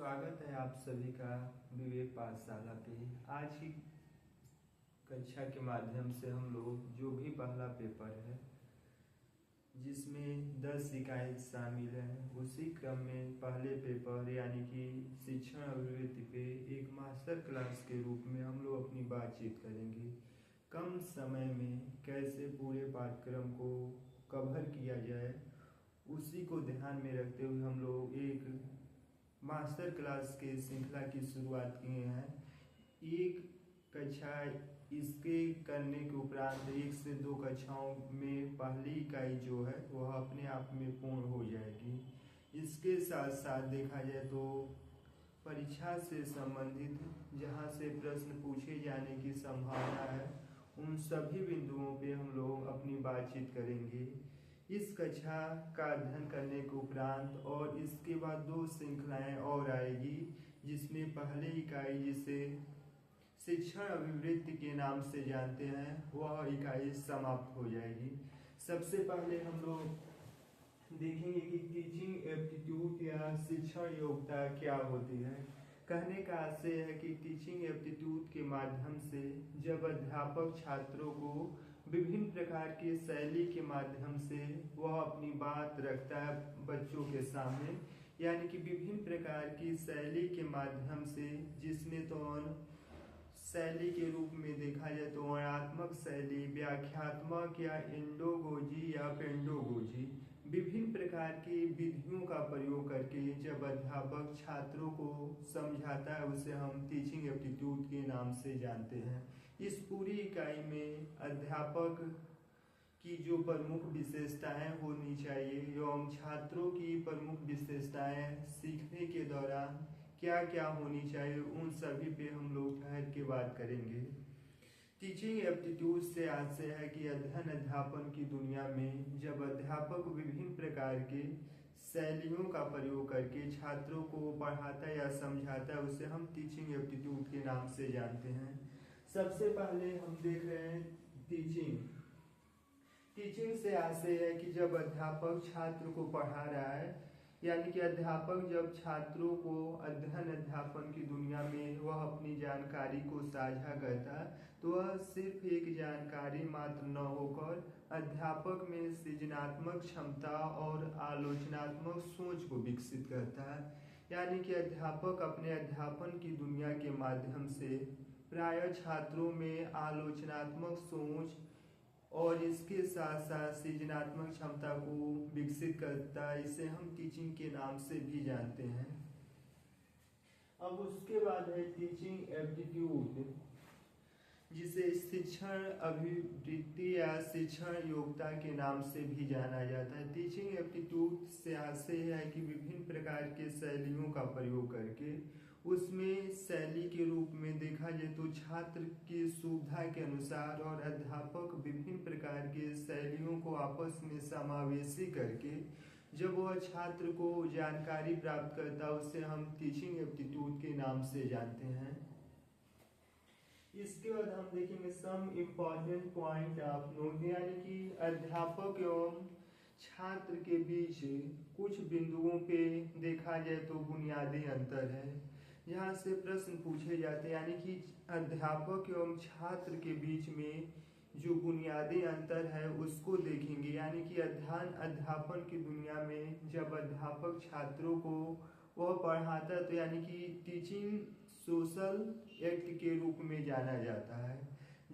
स्वागत है आप सभी का विवेक पाठशाला पे। आज की कक्षा के माध्यम से हम लोग जो भी पहला पेपर है जिसमें 10 इकाई शामिल हैं, उसी क्रम में पहले पेपर यानी कि शिक्षण अभिवृत्ति पे एक मास्टर क्लास के रूप में हम लोग अपनी बातचीत करेंगे। कम समय में कैसे पूरे पाठ्यक्रम को कवर किया जाए, उसी को ध्यान में रखते हुए हम लोग एक मास्टर क्लास के श्रृंखला की शुरुआत किए हैं। एक कक्षा इसके करने के उपरांत 1 से 2 कक्षाओं में पहली इकाई जो है वह अपने आप में पूर्ण हो जाएगी। इसके साथ साथ देखा जाए तो परीक्षा से संबंधित जहां से प्रश्न पूछे जाने की संभावना है, उन सभी बिंदुओं पे हम लोग अपनी बातचीत करेंगे। इस कक्षा का अध्ययन करने के उपरांत और इसके बाद 2 श्रृंखलाएं और आएगी, जिसमें पहली इकाई जिसे शिक्षण अभिवृत्ति के नाम से जानते हैं वह इकाई समाप्त हो जाएगी। सबसे पहले हम लोग देखेंगे कि टीचिंग एप्टीट्यूड या शिक्षण योग्यता क्या होती है। कहने का आशय है कि टीचिंग एप्टीट्यूड के माध्यम से जब अध्यापक छात्रों को विभिन्न प्रकार की शैली के माध्यम से वह अपनी बात रखता है बच्चों के सामने, यानी कि विभिन्न प्रकार की शैली के माध्यम से, जिसमें तो शैली के रूप में देखा जाए तो वर्णनात्मक शैली, व्याख्यात्मक या इंडोगोजी या पेंडोगोजी, विभिन्न प्रकार की विधियों का प्रयोग करके जब अध्यापक छात्रों को समझाता है उसे हम टीचिंग एप्टीट्यूड के नाम से जानते हैं। इस पूरी इकाई में अध्यापक की जो प्रमुख विशेषताएं होनी चाहिए एवं छात्रों की प्रमुख विशेषताएं सीखने के दौरान क्या क्या होनी चाहिए, उन सभी पे हम लोग ठहर के बात करेंगे। टीचिंग एप्टीट्यूड से आशय है कि अध्ययन अध्यापन की दुनिया में जब अध्यापक विभिन्न प्रकार के शैलियों का प्रयोग करके छात्रों को पढ़ाता या समझाता है, उसे हम टीचिंग एप्टीट्यूड के नाम से जानते हैं। सबसे पहले हम देख रहे हैं टीचिंग से आशय है कि जब अध्यापक छात्र को पढ़ा रहा है, यानी कि अध्यापक जब छात्रों को अध्ययन अध्यापन की दुनिया में वह अपनी जानकारी को साझा करता है, तो वह सिर्फ एक जानकारी मात्र न होकर अध्यापक में सृजनात्मक क्षमता और आलोचनात्मक सोच को विकसित करता है। यानी कि अध्यापक अपने अध्यापन की दुनिया के माध्यम से प्रायः छात्रों में आलोचनात्मक सोच और इसके साथ साथ सृजनात्मक क्षमता को विकसित करता है। इसे हम टीचिंग के नाम से भी जानते हैं। अब उसके बाद है टीचिंग एप्टीट्यूड, जिसे शिक्षण अभिवृत्ति या शिक्षण योग्यता के नाम से भी जाना जाता है। टीचिंग एप्टीट्यूड से आशय है कि विभिन्न प्रकार के शैलियों का प्रयोग करके उसमें शैली के रूप में देखा जाए तो छात्र की सुविधा के अनुसार और अध्यापक विभिन्न प्रकार के शैलियों को आपस में समावेशी करके जब वह छात्र को जानकारी प्राप्त करता है, उसे हम टीचिंग एप्टीट्यूड के नाम से जानते हैं। इसके बाद हम देखेंगे some important point of note, यानी कि अध्यापक एवं छात्र के बीच कुछ बिंदुओं पे देखा जाए तो बुनियादी अंतर है, जहाँ से प्रश्न पूछे जाते हैं। यानी कि अध्यापक एवं छात्र के बीच में जो बुनियादी अंतर है उसको देखेंगे। यानी कि अध्ययन अध्यापन की दुनिया में जब अध्यापक छात्रों को वह पढ़ाता है, तो यानी कि टीचिंग सोशल एक्ट के रूप में जाना जाता है,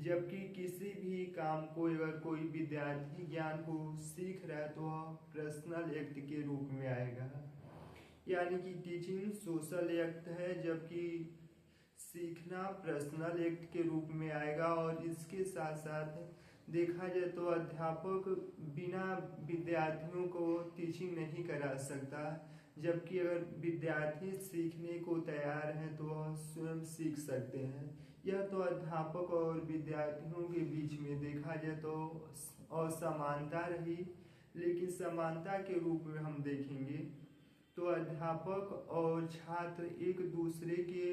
जबकि किसी भी काम को अगर कोई विद्यार्थी ज्ञान को सीख रहा है तो वह पर्सनल एक्ट के रूप में आएगा। यानी कि टीचिंग सोशल एक्ट है, जबकि सीखना पर्सनल एक्ट के रूप में आएगा। और इसके साथ साथ देखा जाए तो अध्यापक बिना विद्यार्थियों को टीचिंग नहीं करा सकता, जबकि अगर विद्यार्थी सीखने को तैयार हैं तो वह स्वयं सीख सकते हैं। यह तो अध्यापक और विद्यार्थियों के बीच में देखा जाए तो असमानता रही, लेकिन समानता के रूप में हम देखेंगे तो अध्यापक और छात्र एक दूसरे के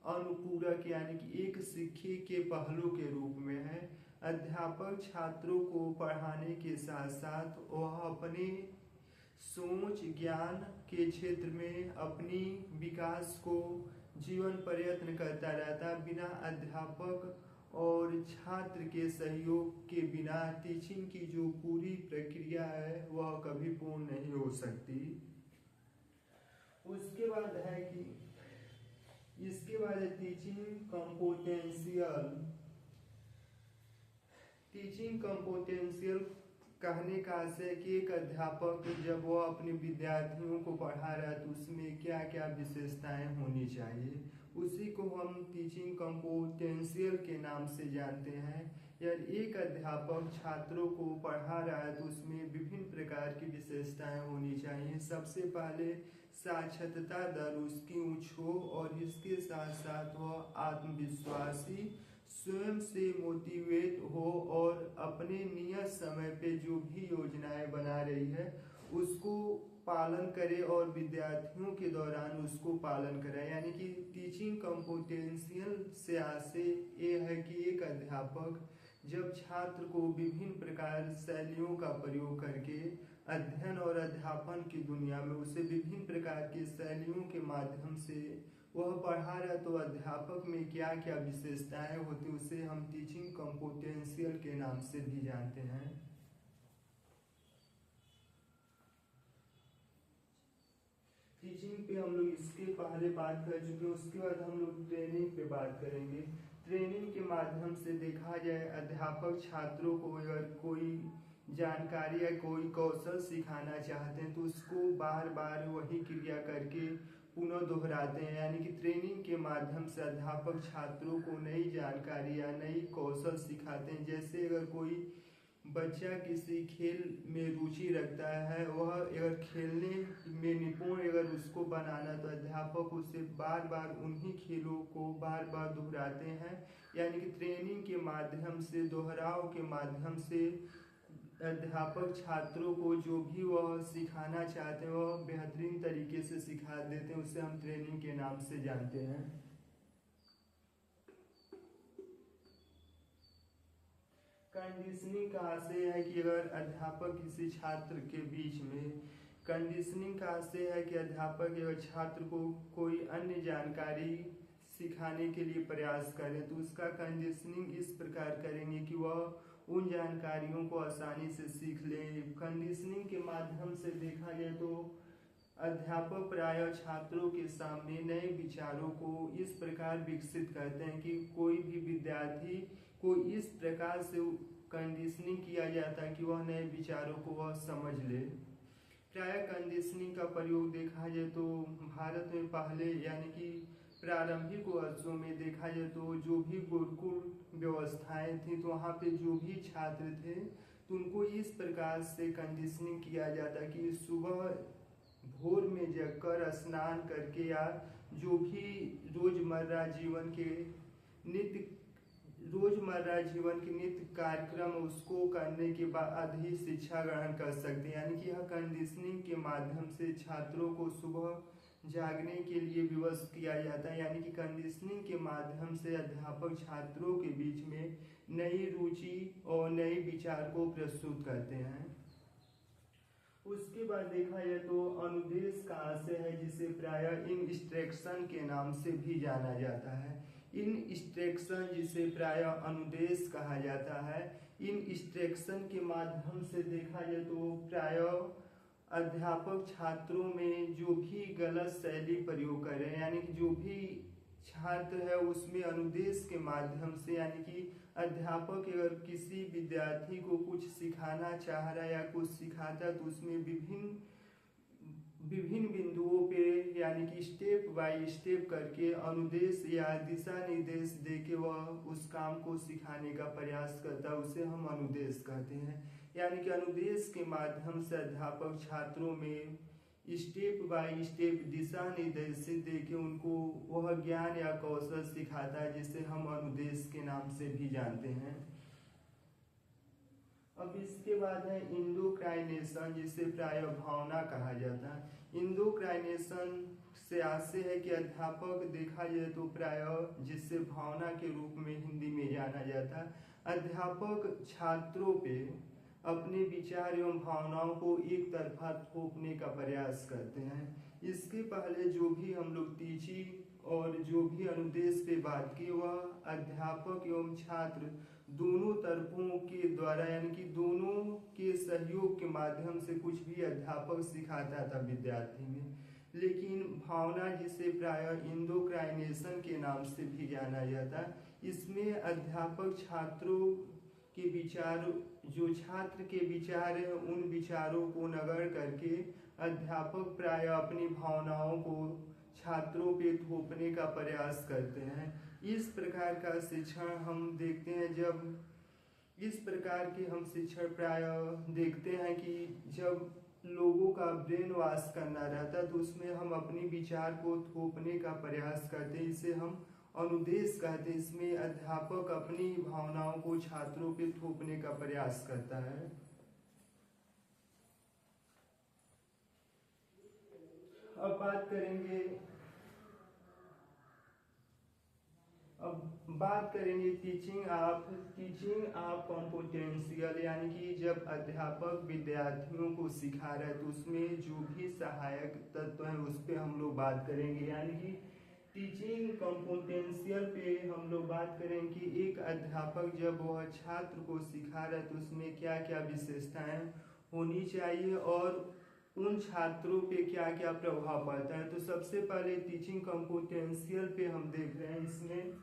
अनुपूरक यानी कि एक सिक्के के पहलू के रूप में है। अध्यापक छात्रों को पढ़ाने के साथ साथ वह अपने सोच ज्ञान के क्षेत्र में अपनी विकास को जीवन प्रयत्न करता रहता। बिना अध्यापक और छात्र के सहयोग के बिना टीचिंग की जो पूरी प्रक्रिया है वह कभी पूर्ण नहीं हो सकती। उसके बाद है कि इसके बाद है टीचिंग कंपोटेंशियल। टीचिंग कंपोटेंशियल कहने का आशय कि एक अध्यापक जब वह अपने विद्यार्थियों को पढ़ा रहा है तो उसमें क्या क्या विशेषताएं होनी चाहिए, उसी को हम टीचिंग कंपोटेंशियल के नाम से जानते हैं। यदि एक अध्यापक छात्रों को पढ़ा रहा है तो उसमें विभिन्न प्रकार की विशेषताएं होनी चाहिए। सबसे पहले साक्षरता दर उसकी उच्च हो और इसके साथ साथ वह आत्मविश्वासी, स्वयं से मोटिवेट हो और अपने नियत समय पे जो भी योजनाएं बना रही है उसको पालन करे और विद्यार्थियों के दौरान उसको पालन कराए। यानी कि टीचिंग कंपोटेंशियल से आशय ये है कि एक अध्यापक जब छात्र को विभिन्न प्रकार शैलियों का प्रयोग करके अध्ययन और अध्यापन की दुनिया में उसे विभिन्न प्रकार की शैलियों के माध्यम से वह पढ़ा रहा तो अध्यापक में क्या क्या विशेषताएं होती उसे हम टीचिंग कंपोटेंशियल के नाम से भी जानते हैं। टीचिंग पे हम लोग इसके पहले बात कर चुके हैं। उसके बाद हम लोग ट्रेनिंग पे बात करेंगे। ट्रेनिंग के माध्यम से देखा जाए अध्यापक छात्रों को अगर कोई जानकारी या कोई कौशल सिखाना चाहते हैं तो उसको बार बार वही क्रिया करके पुनः दोहराते हैं। यानी कि ट्रेनिंग के माध्यम से अध्यापक छात्रों को नई जानकारी या नई कौशल सिखाते हैं। जैसे अगर कोई बच्चा किसी खेल में रुचि रखता है, वह अगर खेलने में निपुण अगर उसको बनाना तो अध्यापक उसे बार बार उन्हीं खेलों को बार बार दोहराते हैं। यानी कि ट्रेनिंग के माध्यम से, दोहराव के माध्यम से अध्यापक छात्रों को जो भी वह सिखाना चाहते हैं वह बेहतरीन तरीके से सिखा देते हैं। उसे हम ट्रेनिंग के नाम से जानते हैं। कंडीशनिंग का आशय है कि अगर अध्यापक किसी छात्र के बीच में, कंडीशनिंग का आशय है कि अध्यापक अगर छात्र को कोई अन्य जानकारी सिखाने के लिए प्रयास करें तो उसका कंडीशनिंग इस प्रकार करेंगे कि वह उन जानकारियों को आसानी से सीख ले। कंडीशनिंग के माध्यम से देखा जाए तो अध्यापक प्रायः छात्रों के सामने नए विचारों को इस प्रकार विकसित करते हैं कि कोई भी विद्यार्थी को इस प्रकार से कंडीशनिंग किया जाता है कि वह नए विचारों को वह समझ ले। प्रायः कंडीशनिंग का प्रयोग देखा जाए तो भारत में पहले यानी कि प्रारंभिक वर्षों में देखा जाए तो जो भी गुरुकुल व्यवस्थाएं थी तो वहाँ पे जो भी छात्र थे तो उनको इस प्रकार से कंडीशनिंग किया जाता कि सुबह भोर में जगकर स्नान करके या जो भी रोजमर्रा जीवन के नित्य कार्यक्रम उसको करने के बाद ही शिक्षा ग्रहण कर सकते हैं। यानी कि यह कंडीशनिंग के माध्यम से छात्रों को सुबह जागने के लिए विवश किया जाता है। यानी कि कंडीशनिंग के माध्यम से अध्यापक छात्रों के बीच में नई रुचि और नए विचार को प्रस्तुत करते हैं। उसके बाद देखा जाए तो अनुदेश का आशय है जिसे प्रायः इंस्ट्रक्शन के नाम से भी जाना जाता है। इंस्ट्रक्शन जिसे प्रायः अनुदेश कहा जाता है, इंस्ट्रक्शन के माध्यम से देखा जाए तो प्रायः अध्यापक छात्रों में जो भी गलत शैली प्रयोग कर रहे हैं यानी कि जो भी छात्र है उसमें अनुदेश के माध्यम से, यानी कि अध्यापक अगर किसी विद्यार्थी को कुछ सिखाना चाह रहा है या कुछ सिखाता है तो उसमें विभिन्न बिंदुओं पे यानी कि स्टेप बाय स्टेप करके अनुदेश या दिशा निर्देश देके वह उस काम को सिखाने का प्रयास करता है, उसे हम अनुदेश कहते हैं। यानी कि अनुदेश के माध्यम से अध्यापक छात्रों में स्टेप बाय स्टेप दिशा निर्देश देके उनको वह ज्ञान या कौशल सिखाता है जिसे हम अनुदेश के नाम से भी जानते हैं। अब इसके बाद है इंडोक्राइनेशन जिसे प्रायः भावना कहा जाता है। इंडोक्राइनेशन से आशय है कि अध्यापक देखा जाए तो प्रायः जिससे भावना के रूप में हिंदी में जाना जाता है, अध्यापक छात्रों पे अपने विचार एवं भावनाओं को एक तरफा थोपने का प्रयास करते हैं। इसके पहले जो भी हम लोग टीचिंग और जो भी अनुदेश पे बात की वह अध्यापक एवं छात्र दोनों तरफों के द्वारा यानी कि दोनों के सहयोग के माध्यम से कुछ भी अध्यापक सिखाता था विद्यार्थी में। लेकिन भावना, जिसे प्रायः इंडोक्राइनेशन के नाम से भी जाना जाता, इसमें अध्यापक छात्रों के विचार, जो छात्र के विचार हैं उन विचारों को नगण्य करके अध्यापक प्रायः अपनी भावनाओं को छात्रों पे थोपने का प्रयास करते हैं। इस प्रकार का शिक्षण हम देखते हैं, जब इस प्रकार के हम शिक्षण प्रायः देखते हैं कि जब लोगों का ब्रेन वॉश करना रहता है तो उसमें हम अपनी विचार को थोपने का प्रयास करते हैं। इसे हम अनुदेश कहते हैं। इसमें अध्यापक अपनी भावनाओं को छात्रों पे थोपने का प्रयास करता है। अब बात करेंगे टीचिंग ऑफ कॉम्पिटेंशियल, यानी कि जब अध्यापक विद्यार्थियों को सिखा रहा है तो उसमें जो भी सहायक तत्व हैं उस पर हम लोग बात करेंगे। यानी कि टीचिंग कॉम्पिटेंशियल पे हम लोग बात करें कि एक अध्यापक जब वह छात्र को सिखा रहा है तो उसमें क्या क्या विशेषताएं होनी चाहिए और उन छात्रों पे क्या क्या प्रभाव पड़ता है। तो सबसे पहले टीचिंग कॉम्पिटेंशियल पे हम देख रहे हैं, इसमें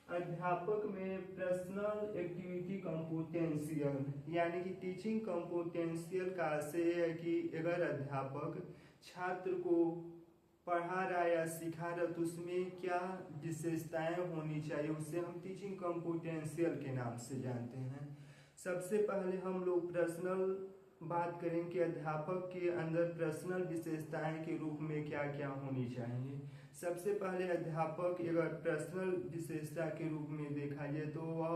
अध्यापक में पर्सनल एक्टिविटी कॉम्पिटेंशियल, यानी कि टीचिंग कॉम्पिटेंशियल का अर्थ है कि अगर अध्यापक छात्र को पढ़ा रहा या सिखा रहा तो उसमें क्या विशेषताएं होनी चाहिए, उसे हम टीचिंग कॉम्पिटेंशियल के नाम से जानते हैं। सबसे पहले हम लोग पर्सनल बात करें कि अध्यापक के अंदर पर्सनल विशेषताएं के रूप में क्या क्या होनी चाहिए। सबसे पहले अध्यापक अगर पर्सनल विशेषता के रूप में देखा जाए तो वह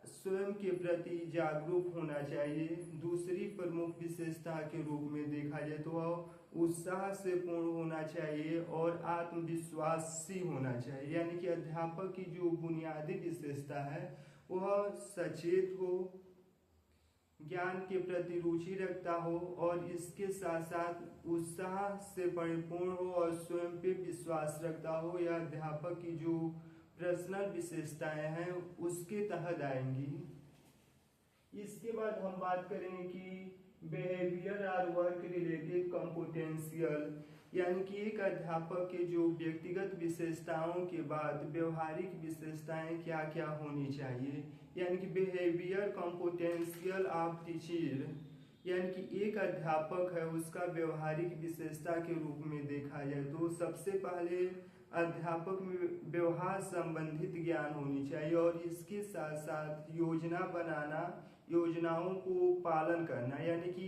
स्वयं के प्रति जागरूक होना चाहिए। दूसरी प्रमुख विशेषता के रूप में देखा जाए तो वह उत्साह से पूर्ण होना चाहिए और आत्मविश्वासी होना चाहिए। यानी कि अध्यापक की जो बुनियादी विशेषता है वह सचेत हो, ज्ञान के प्रति रुचि रखता हो और इसके साथ साथ उत्साह से परिपूर्ण हो और स्वयं पे विश्वास रखता हो। यह अध्यापक की जो पर्सनल विशेषताएं हैं उसके तहत आएंगी। इसके बाद हम बात करेंगे कि बिहेवियर और वर्क रिलेटेड कॉम्पिटेंशियल, यानी कि एक अध्यापक के जो व्यक्तिगत विशेषताओं के बाद व्यवहारिक विशेषताएं क्या क्या होनी चाहिए। यानी कि बिहेवियर कॉम्पिटेंशियल ऑफ टीचर, यानी कि एक अध्यापक है उसका व्यवहारिक विशेषता के रूप में देखा जाए तो सबसे पहले अध्यापक में व्यवहार संबंधित ज्ञान होनी चाहिए और इसके साथ साथ योजना बनाना, योजनाओं को पालन करना। यानी कि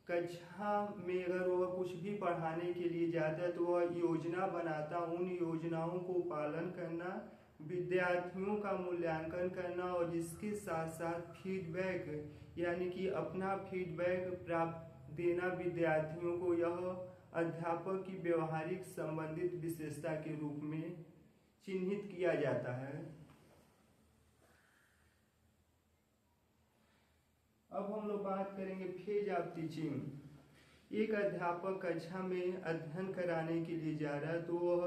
कक्षा में अगर वह कुछ भी पढ़ाने के लिए जाता है तो वह योजना बनाता, उन योजनाओं को पालन करना, विद्यार्थियों का मूल्यांकन करना और इसके साथ साथ फीडबैक, यानी कि अपना फीडबैक प्राप्त देना विद्यार्थियों को, यह अध्यापक की व्यवहारिक संबंधित विशेषता के रूप में चिन्हित किया जाता है। अब हम लोग बात करेंगे फेज ऑफ टीचिंग। एक अध्यापक कक्षा में अध्ययन कराने के लिए जा रहा है तो वह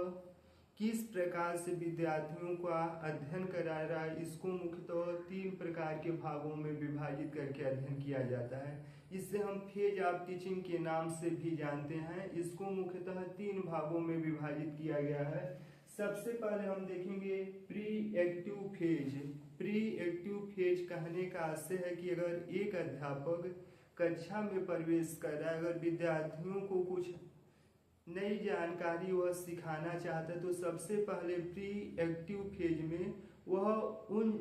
किस प्रकार से विद्यार्थियों का अध्ययन करा रहा है, इसको मुख्यतः 3 प्रकार के भागों में विभाजित करके अध्ययन किया जाता है। इसे हम फेज ऑफ टीचिंग के नाम से भी जानते हैं। इसको मुख्यतः 3 भागों में विभाजित किया गया है। सबसे पहले हम देखेंगे pre active phase. Pre active phase कहने का आशय है कि अगर एक अध्यापक कक्षा में प्रवेश कर रहा है, अगर विद्यार्थियों को कुछ नई जानकारी वह सिखाना चाहता है तो सबसे पहले प्री एक्टिव फेज में वह उन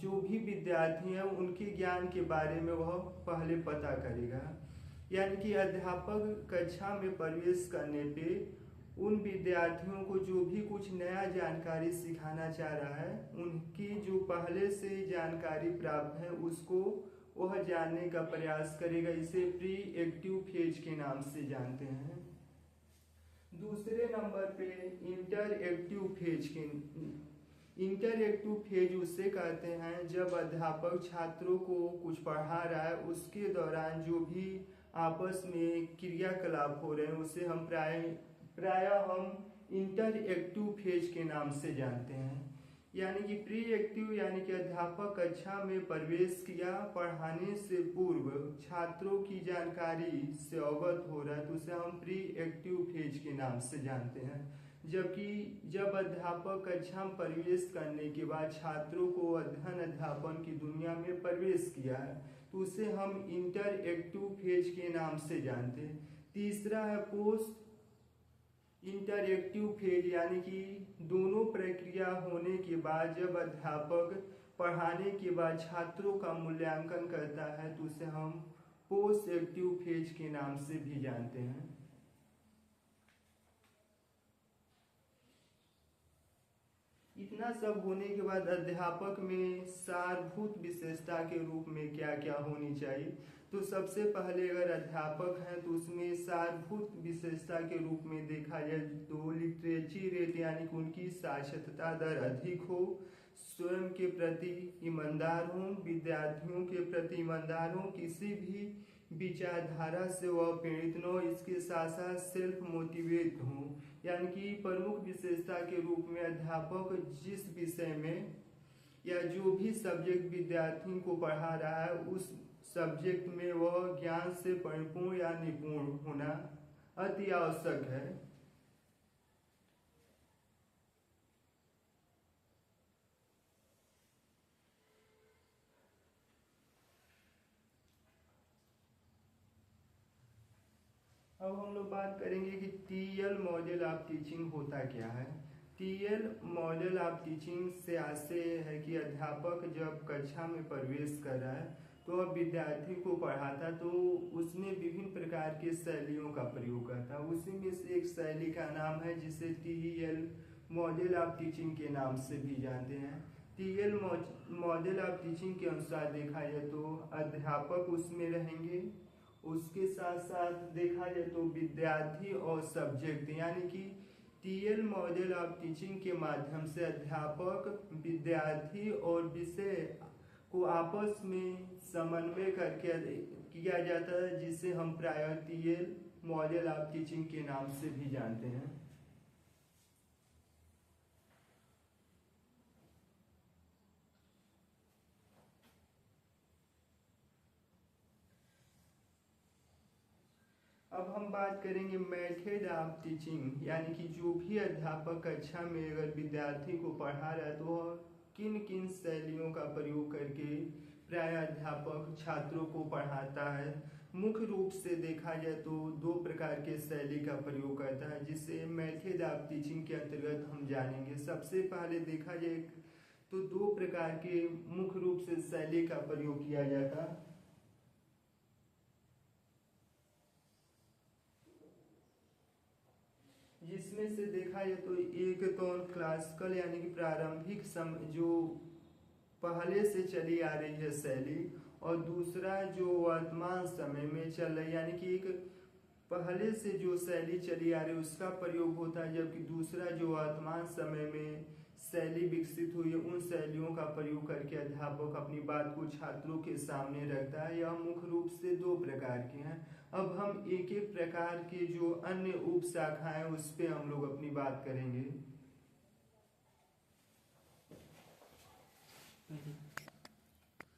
जो भी विद्यार्थी हैं उनके ज्ञान के बारे में वह पहले पता करेगा। यानी कि अध्यापक कक्षा में प्रवेश करने पे उन विद्यार्थियों को जो भी कुछ नया जानकारी सिखाना चाह रहा है उनकी जो पहले से जानकारी प्राप्त है उसको वह जानने का प्रयास करेगा। इसे प्री एक्टिव फेज के नाम से जानते हैं। दूसरे नंबर पे इंटर एक्टिव फेज के इंटरएक्टिव फेज उसे कहते हैं जब अध्यापक छात्रों को कुछ पढ़ा रहा है, उसके दौरान जो भी आपस में क्रियाकलाप हो रहे हैं उसे हम प्रायः हम इंटरएक्टिव फेज के नाम से जानते हैं। यानी कि प्री एक्टिव यानी कि अध्यापक कक्षा में प्रवेश किया, पढ़ाने से पूर्व छात्रों की जानकारी से अवगत हो रहा है तो उसे हम प्री एक्टिव फेज के नाम से जानते हैं। जबकि जब अध्यापक कक्षा में प्रवेश करने के बाद छात्रों को अध्ययन अध्यापन की दुनिया में प्रवेश किया है तो उसे हम इंटरएक्टिव फेज के नाम से जानते हैं। तीसरा है पोस्ट इंटरएक्टिव फेज, यानी कि दोनों प्रक्रिया होने के बाद जब अध्यापक पढ़ाने के बाद छात्रों का मूल्यांकन करता है तो उसे हम पोस्ट एक्टिव फेज के नाम से भी जानते हैं। इतना सब होने के बाद अध्यापक में सारभूत विशेषता के रूप में क्या क्या होनी चाहिए, तो सबसे पहले अगर अध्यापक हैं तो उसमें सारभूत विशेषता के रूप में देखा जाए तो लिटरेची रेट यानी कि उनकी साक्षरता दर अधिक हो, स्वयं के प्रति ईमानदार हों, विद्यार्थियों के प्रति ईमानदार हों, किसी भी विचारधारा से वह प्रेरित न हो, इसके साथ साथ सेल्फ मोटिवेट हों। यानी कि प्रमुख विशेषता के रूप में अध्यापक जिस विषय में या जो भी सब्जेक्ट विद्यार्थी को पढ़ा रहा है उस सब्जेक्ट में वह ज्ञान से परिपूर्ण या निपुण होना अति आवश्यक है। अब हम लोग बात करेंगे कि टीएल मॉडल ऑफ टीचिंग होता क्या है। टीएल मॉडल ऑफ टीचिंग से आशय है कि अध्यापक जब कक्षा में प्रवेश कर रहा है तो अब विद्यार्थी को पढ़ाता तो उसमें विभिन्न प्रकार के शैलियों का प्रयोग करता है। उसी में से एक शैली का नाम है जिसे टीएल मॉडल ऑफ टीचिंग के नाम से भी जानते हैं। टीएल मॉडल ऑफ टीचिंग के अनुसार देखा जाए तो अध्यापक उसमें रहेंगे, उसके साथ साथ देखा जाए तो विद्यार्थी और सब्जेक्ट, यानी कि टीएल मॉडल ऑफ टीचिंग के माध्यम से अध्यापक विद्यार्थी और विषय को आपस में समन्वय करके किया जाता है, जिसे हम प्रायः टीएल मॉडल ऑफ टीचिंग के नाम से भी जानते हैं। अब हम बात करेंगे मेथड ऑफ टीचिंग, यानी कि जो भी अध्यापक कक्षा में अगर विद्यार्थी को पढ़ा रहा है तो वह किन किन शैलियों का प्रयोग करके प्राय अध्यापक छात्रों को पढ़ाता है। मुख्य रूप से देखा जाए तो दो प्रकार के शैली का प्रयोग करता है, जिसे मेथड ऑफ टीचिंग के अंतर्गत हम जानेंगे। सबसे पहले देखा जाए तो दो प्रकार के मुख्य रूप से शैली का प्रयोग किया जाता है, जिसमें से देखा जाए तो एक तो क्लासिकल यानी कि प्रारंभिक जो पहले से चली आ रही है शैली, और दूसरा जो वर्तमान समय में चल रही, यानी कि एक पहले से जो शैली चली आ रही है उसका प्रयोग होता है, जबकि दूसरा जो वर्तमान समय में शैली विकसित हुई है उन शैलियों का प्रयोग करके अध्यापक अपनी बात को छात्रों के सामने रखता है। यह मुख्य रूप से दो प्रकार के हैं। अब हम एक एक प्रकार के जो अन्य उप शाखाएं उस पे हम लोग अपनी बात करेंगे।